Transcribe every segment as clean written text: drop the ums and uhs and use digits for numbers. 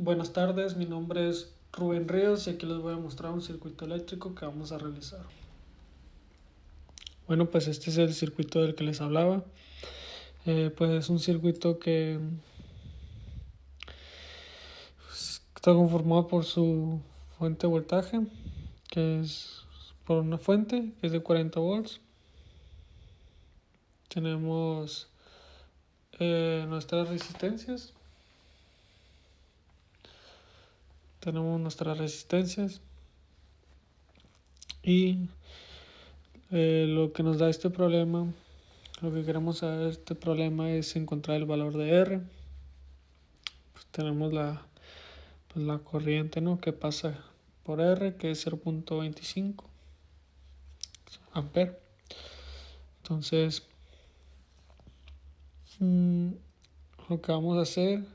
Buenas tardes, mi nombre es Rubén Ríos y aquí les voy a mostrar un circuito eléctrico que vamos a realizar. Bueno, pues este es el circuito del que les hablaba. Pues es un circuito que está conformado por su fuente de voltaje, que es por una fuente que es de 40 volts. Tenemos nuestras resistencias. Y lo que nos da este problema, lo que queremos saber de este problema es encontrar el valor de R. Pues tenemos la corriente, ¿no?, que pasa por R, que es 0.25 amperes. Entonces, lo que vamos a hacer,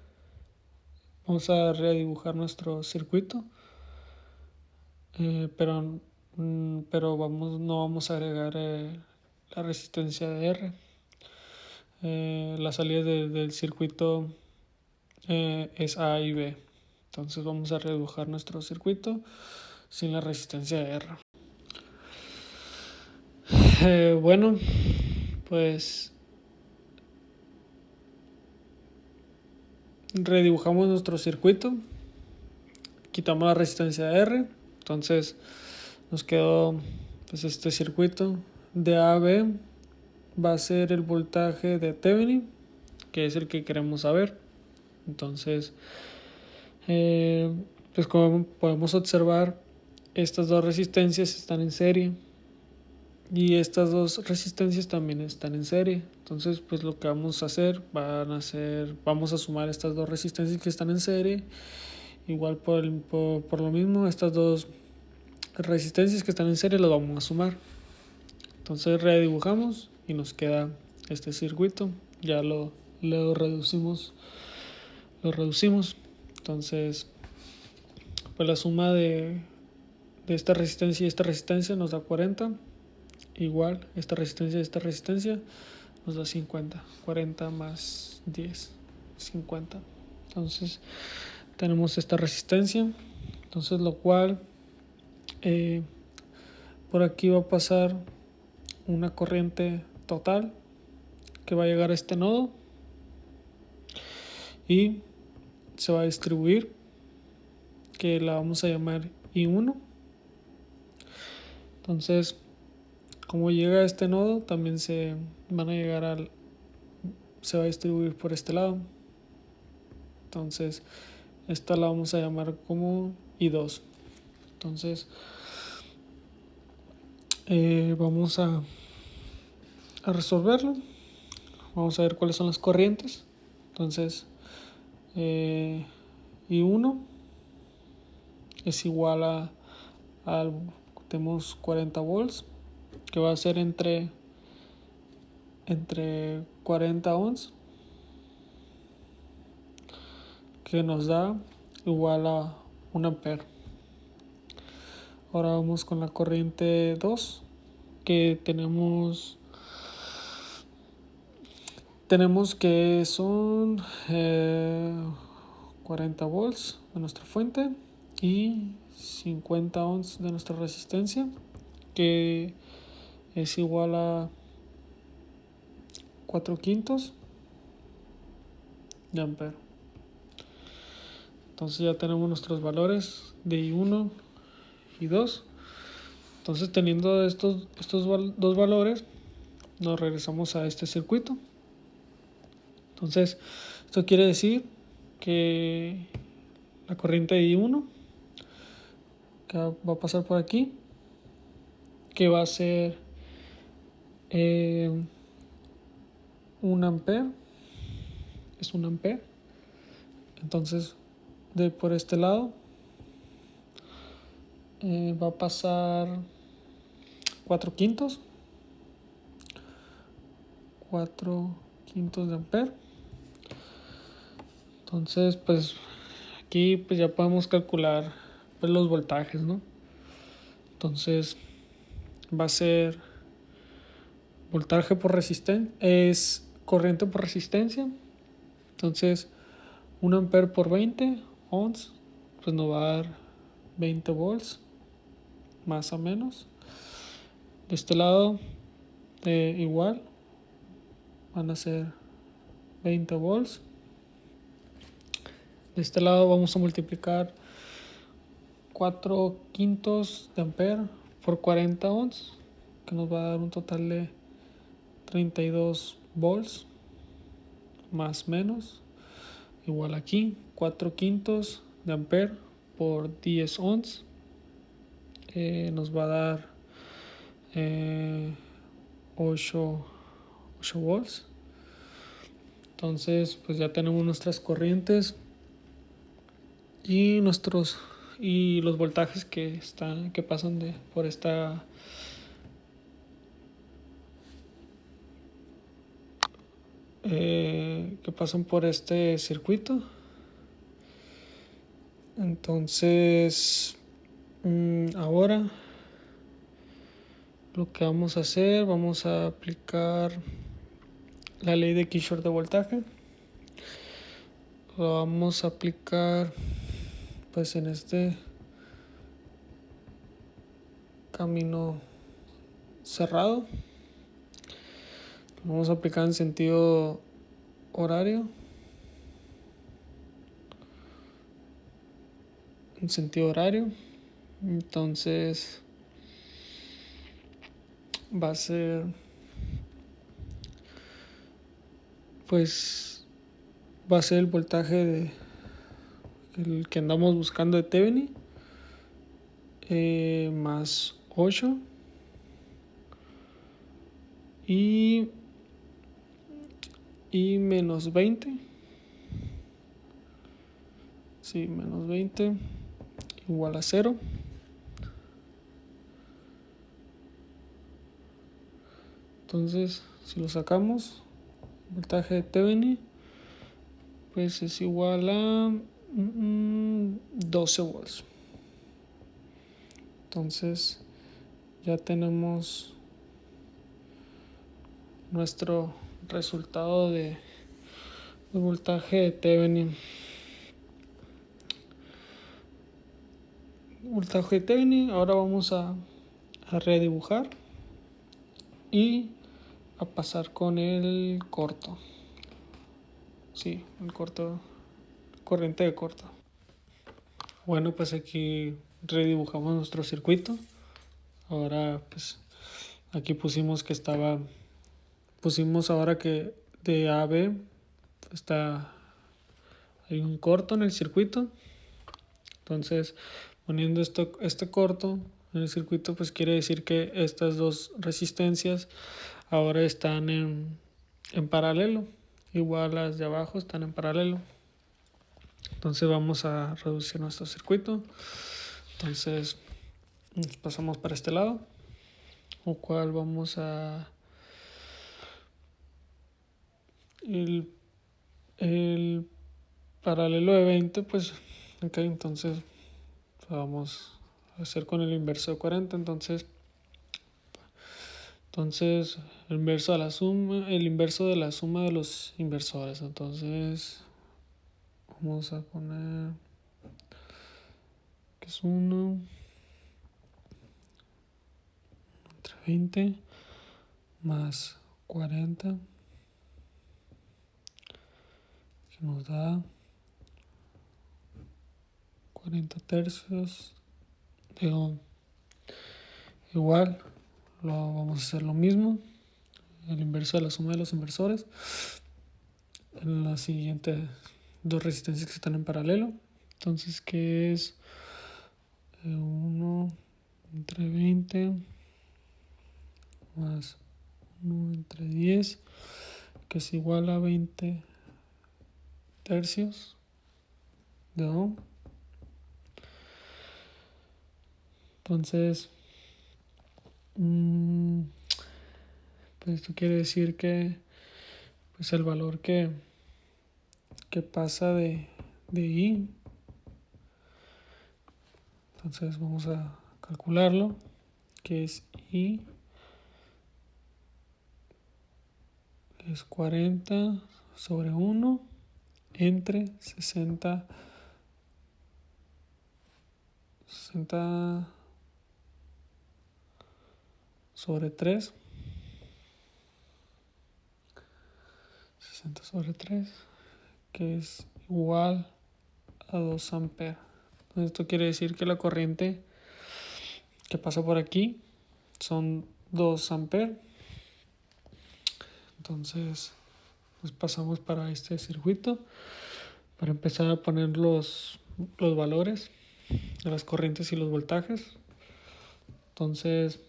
vamos a redibujar nuestro circuito, pero no vamos a agregar la resistencia de R. La salida del circuito es A y B. Entonces vamos a redibujar nuestro circuito sin la resistencia de R. Bueno, pues redibujamos nuestro circuito, quitamos la resistencia de R, entonces nos quedó pues este circuito. De A a B va a ser el voltaje de Thevenin, que es el que queremos saber. Entonces, pues como podemos observar, estas dos resistencias están en serie y estas dos resistencias también están en serie. Entonces, pues lo que vamos a hacer, vamos a sumar estas dos resistencias que están en serie. Igual por lo mismo, estas dos resistencias que están en serie las vamos a sumar. Entonces redibujamos y nos queda este circuito. Ya lo reducimos. Entonces, pues la suma de esta resistencia y esta resistencia nos da 40. Igual, esta resistencia y esta resistencia nos da 50. 40 más 10, 50. Entonces, tenemos esta resistencia. Entonces, lo cual por aquí va a pasar una corriente total que va a llegar a este nodo y se va a distribuir, que la vamos a llamar I1. Entonces, como llega a este nodo, también se va a distribuir por este lado. Entonces, esta la vamos a llamar como I2. Entonces, vamos a resolverlo. Vamos a ver cuáles son las corrientes. Entonces, I1 es igual tenemos 40 volts, que va a ser entre 40 ohms, que nos da igual a 1 ampere. Ahora vamos con la corriente 2, que tenemos que son 40 volts de nuestra fuente y 50 ohms de nuestra resistencia, que es igual a 4/5 de ampere. Entonces ya tenemos nuestros valores de I1 y 2. Entonces, teniendo estos dos valores, nos regresamos a este circuito. Entonces, esto quiere decir que la corriente de I1, que va a pasar por aquí, que va a ser 1 ampere, es 1 ampere. Entonces, por este lado va a pasar 4/5 de ampere. Entonces, pues aquí pues ya podemos calcular pues los voltajes, ¿no? Entonces, va a ser voltaje por resistencia, es corriente por resistencia. Entonces, 1 ampere por 20 ohms, pues nos va a dar 20 volts, más o menos. De este lado, igual, van a ser 20 volts. De este lado vamos a multiplicar 4 quintos de ampere por 40 ohms, que nos va a dar un total de 32 volts, más menos. Igual aquí, 4 quintos de ampere por 10 ohms, nos va a dar 8 volts. Entonces, pues ya tenemos nuestras corrientes y los voltajes que pasan por esta que pasan por este circuito. Entonces, ahora lo que vamos a hacer, vamos a aplicar la ley de Kirchhoff de voltaje. Lo vamos a aplicar pues en este camino cerrado. Lo vamos a aplicar en sentido horario. Entonces va a ser el voltaje el que andamos buscando de Thevenin, más 8 y menos 20. Sí, menos 20 igual a 0. Entonces, si lo sacamos, el voltaje de Thevenin pues es igual a 12 volts. Entonces, ya tenemos nuestro resultado de voltaje de Thevenin. Voltaje de Thevenin. Ahora vamos a redibujar y a pasar con el corto. Sí, el corto, corriente de corto. Bueno, pues aquí redibujamos nuestro circuito. Ahora pues aquí pusimos ahora que de A a B hay un corto en el circuito. Entonces, poniendo este corto en el circuito, pues quiere decir que estas dos resistencias ahora están en paralelo. Igual las de abajo están en paralelo. Entonces vamos a reducir nuestro circuito. Entonces nos pasamos para este lado, o cual vamos a el paralelo de 20, pues ok. Entonces vamos a hacer con el inverso de 40. Entonces el inverso de la suma de los inversores. Entonces vamos a poner que es 1 entre 20 más 40, que nos da 40 tercios de ohm. Igual vamos a hacer lo mismo, el inverso de la suma de los inversores en las siguientes dos resistencias que están en paralelo. Entonces, que es 1 entre 20 más 1 entre 10, que es igual a 20 tercios de ohm. Entonces, pues esto quiere decir que pues el valor que pasa de I, entonces vamos a calcularlo, que es I, es 40 sobre 1 entre 60 60 sobre 3. 60 sobre 3, que es igual a 2 amperes. Entonces, esto quiere decir que la corriente que pasa por aquí son 2 amperes. Entonces, pues pasamos para este circuito para empezar a poner los valores de las corrientes y los voltajes. Entonces,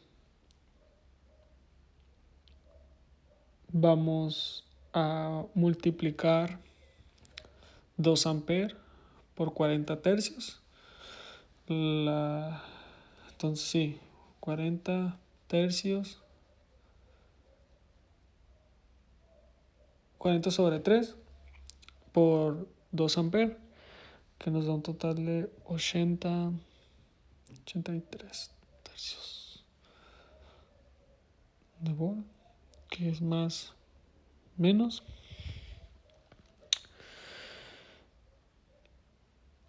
vamos a multiplicar 2 amperes por 40 tercios. Entonces sí, 40 tercios, 40 sobre 3 por 2 amperes, que nos da un total de 83 tercios de volt, que es más menos.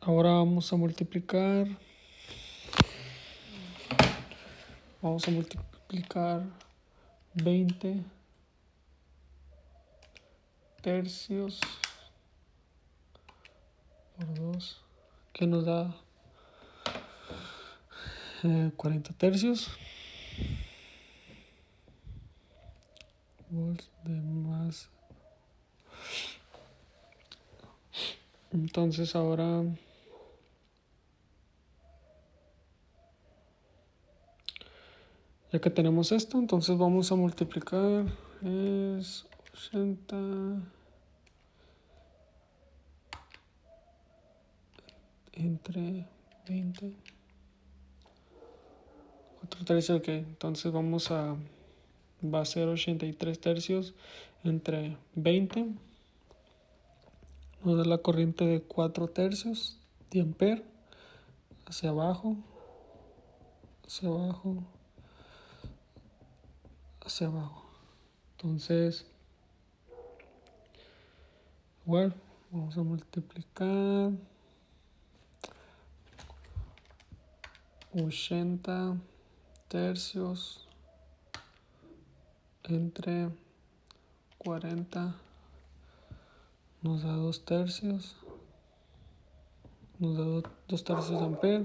Ahora vamos a multiplicar 20 tercios por 2, que nos da 40 tercios volts de más. Entonces ahora ya que tenemos esto, entonces vamos a multiplicar, es 80 entre 20, 4 tercios, ok, entonces va a ser 83 tercios entre 20, nos da la corriente de 4 tercios de ampere, hacia abajo, hacia abajo, hacia abajo. Entonces, igual, vamos a multiplicar 80 tercios entre 40, nos da 2 tercios, nos da 2 tercios de ampere.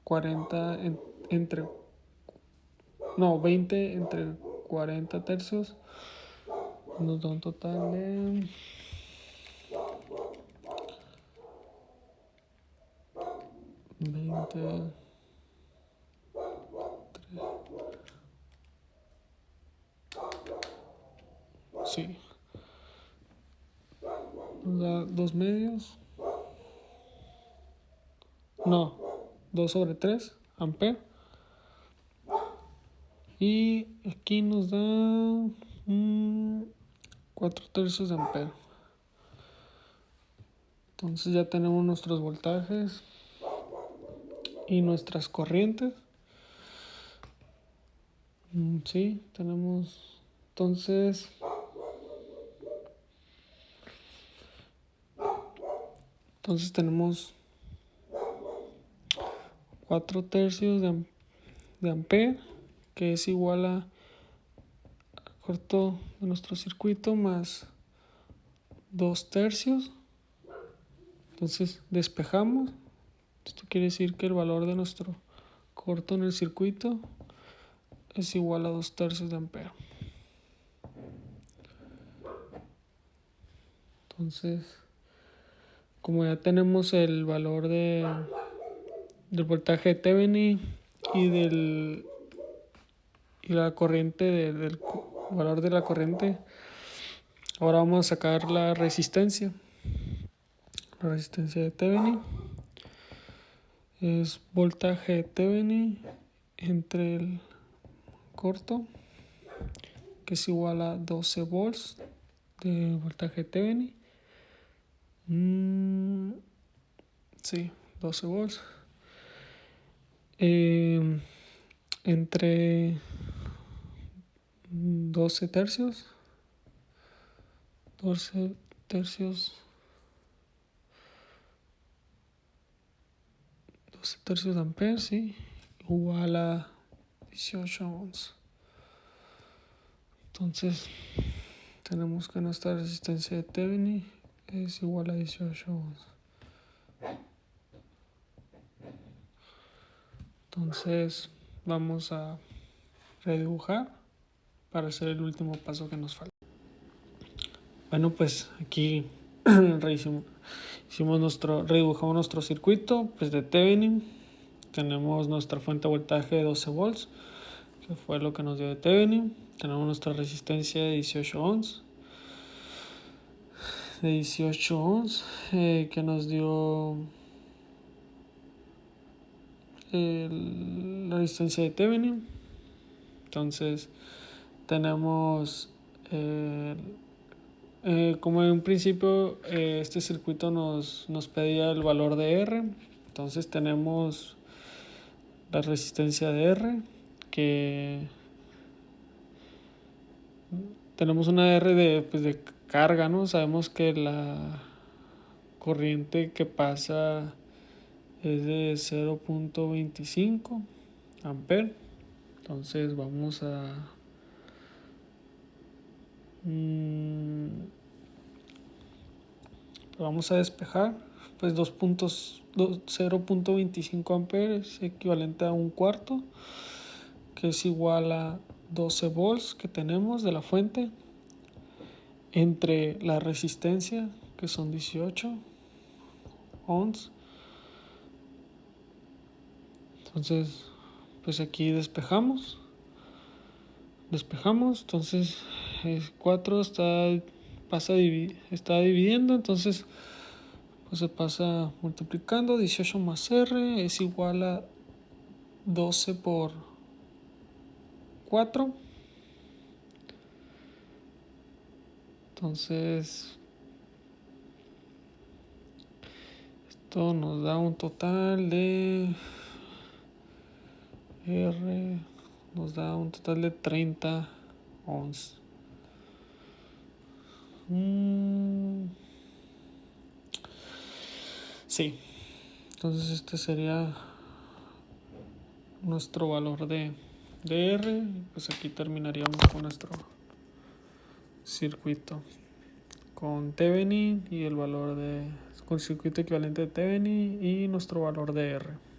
40 entre, no, 20 entre 40 tercios, nos da un total de 20, sí, nos da 2 medios, no, 2 sobre 3 ampere, y aquí nos da 4 tercios de ampere. Entonces ya tenemos nuestros voltajes y nuestras corrientes. Sí, tenemos, entonces tenemos 4 tercios de ampere, que es igual a corto de nuestro circuito más 2 tercios. Entonces despejamos. Esto quiere decir que el valor de nuestro corto en el circuito es igual a 2 tercios de ampere. Entonces, como ya tenemos el valor del voltaje de Thevenin y la corriente, del valor de la corriente, ahora vamos a sacar la resistencia. La resistencia de Thevenin es voltaje de Thevenin entre el corto, que es igual a 12 volts de voltaje de Thevenin. Sí, 12 volts. Entre 12 tercios. 14 tercios. 12 tercios de amperes, sí, igual a 18 ohms. Entonces, tenemos que nuestra resistencia de Thevenin es igual a 18 ohms. Entonces, vamos a redibujar para hacer el último paso que nos falta. Bueno, pues aquí redibujamos nuestro circuito pues de Thevenin. Tenemos nuestra fuente de voltaje de 12 volts, que fue lo que nos dio de Thevenin. Tenemos nuestra resistencia de 18 ohms. Que nos dio la resistencia de Thevenin. Entonces tenemos como en un principio este circuito nos pedía el valor de R. Entonces tenemos la resistencia de R, que tenemos una R de carga, ¿no? Sabemos que la corriente que pasa es de 0.25 amperes. Entonces vamos a despejar pues 0.25 amperes equivalente a un cuarto, que es igual a 12 volts que tenemos de la fuente entre la resistencia, que son 18 ohms. Entonces pues aquí despejamos, entonces 4 está dividiendo, entonces pues se pasa multiplicando. 18 más R es igual a 12 por 4. Entonces esto nos da un total de R, nos da un total de 30 ohms. Sí, entonces este sería nuestro valor de R. Pues aquí terminaríamos con nuestro circuito con Thevenin y el valor con el circuito equivalente de Thevenin y nuestro valor de R.